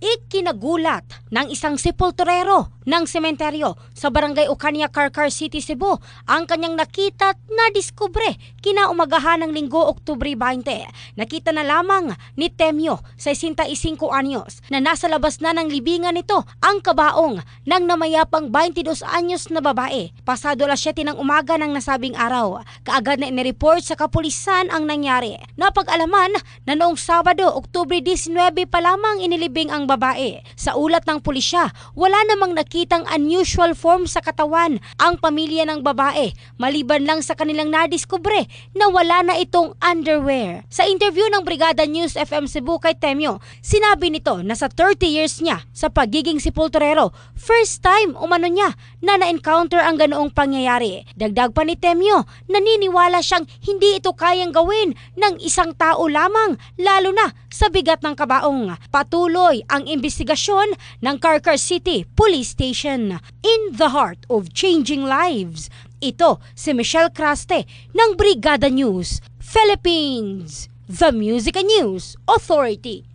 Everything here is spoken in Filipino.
Ikinagulat ng isang sepulturero ng sementeryo sa barangay Ocania, Carcar City, Cebu ang kanyang nakita at nadiskubre kinaumagahan ng Linggo, Oktubre 20. Nakita na lamang ni Temyo, 65 anyos, na nasa labas na ng libingan nito ang kabaong ng namayapang 22 anyos na babae. Pasado alas 7 ng umaga ng nasabing araw, kaagad na inireport sa kapulisan ang nangyari. Napag-alaman na noong Sabado, Oktubre 19 pa lamang inilibing ang babae. Sa ulat ng pulisya, wala namang nakitang unusual form sa katawan ang pamilya ng babae, maliban lang sa kanilang nadiskubre na wala na itong underwear. Sa interview ng Brigada News FM Cebu kay Temyo, sinabi nito na sa 30 years niya sa pagiging sepulturero, first time umano niya na na-encounter ang ganoong pangyayari. Dagdag pa ni Temyo, naniniwala siyang hindi ito kayang gawin ng isang tao lamang, lalo na sa bigat ng kabaong. Patuloy ang investigasyon ng Carcar City Police Station. In the heart of changing lives, ito si Michelle Craste ng Brigada News Philippines, the Music and News Authority.